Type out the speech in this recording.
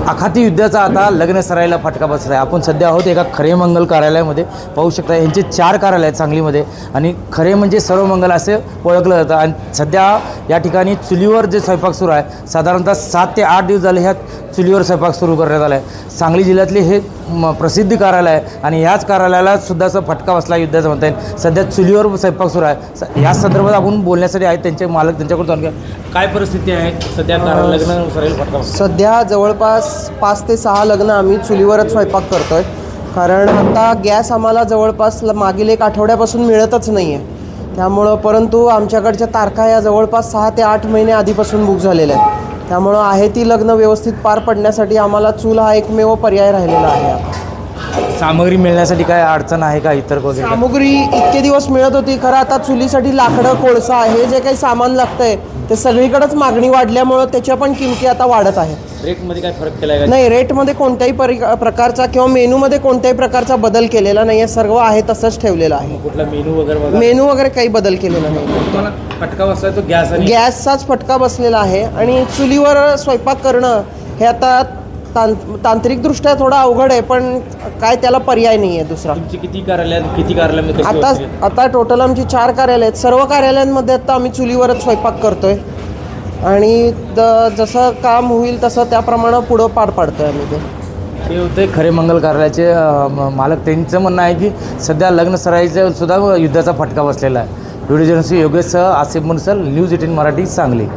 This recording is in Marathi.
आखाती युद्धाचा आता लग्न सराईला फटका बसला आहे. आपण सध्या आहोत एका खरे मंगल कार्यालयामध्ये. पाहू शकता यांचे 4 कार्यालय आहेत सांगलीमध्ये आणि खरे म्हणजे सर्व मंगल असे ओळखलं जातं. आणि सध्या या ठिकाणी चुलीवर जे स्वयंपाक सुरू आहे, साधारणतः 7 ते 8 दिवस झाले ह्या चुलीवर स्वयंपाक सुरू करण्यात आला आहे. सांगली जिल्ह्यातले हे प्रसिद्ध कार्यालय आहे आणि ह्याच कार्यालयाला सुद्धा असं फटका बसला युद्धाचा म्हणता येईल. सध्या चुलीवर स्वयंपाक सुरू आहे. या संदर्भात आपण बोलण्यासाठी आहेत त्यांचे मालक, त्यांच्याकडून जाणूया काय परिस्थिती आहे सध्या लग्न सराईला फटका बसला. सध्या जवळपास 5 ते 6 लग्न आम्ही चुलीवरच स्वयंपाक करतो आहे. कारण आता गॅस आम्हाला जवळपास मागील 1 आठवड्यापासून मिळतच नाही आहे. त्यामुळं परंतु आमच्याकडच्या तारखा या जवळपास 6 ते 8 महिने आधीपासून बुक झालेल्या आहेत. त्यामुळं आहे ती लग्न व्यवस्थित पार पडण्यासाठी आम्हाला चूल हा एकमेव पर्याय राहिलेला आहे. सामग्री मिळण्यासाठी काय अडचण आहे का इतर वगैरे? सामुग्री इतके दिवस मिळत होती, खरं आता चुलीसाठी लाकडं, कोळसा हे जे काही सामान लागतंय ते सगळीकडेच मागणी वाढल्यामुळं त्याच्या पण किमती आता वाढत आहेत. रेटमध्ये काय फरक केला आहे? नाही, रेटमध्ये कोणत्याही प्रकारचा किंवा मेनूमध्ये कोणत्याही प्रकारचा बदल केलेला नाही आहे. सर्व आहे तसंच ठेवलेलं आहे. कुठला मेनू वगैरे काही बदल केलेला नाही. तुम्हाला फटका बसला तो गॅस आणि गॅसचाच फटका बसलेला आहे. आणि चुलीवर स्वयंपाक करणं हे आता तांत्रिकदृष्ट्या थोडं अवघड आहे, पण काय त्याला पर्याय नाही आहे दुसरा. तुमची किती कार्यालय आता टोटल आमची 4 कार्यालय आहेत. सर्व कार्यालयांमध्ये आता आम्ही चुलीवरच स्वयंपाक करतोय आणि जसं काम होईल तसं त्याप्रमाणे पुढं पार पाडतोय आम्ही ते. हे होते खरे मंगल कार्यालयाचे मालक. त्यांचं म्हणणं आहे की सध्या लग्न सराईचा सुद्धा युद्धाचा फटका बसलेला आहे. Video journalist Yogesh Asif Munsal, news 18 Marathi, Sangli.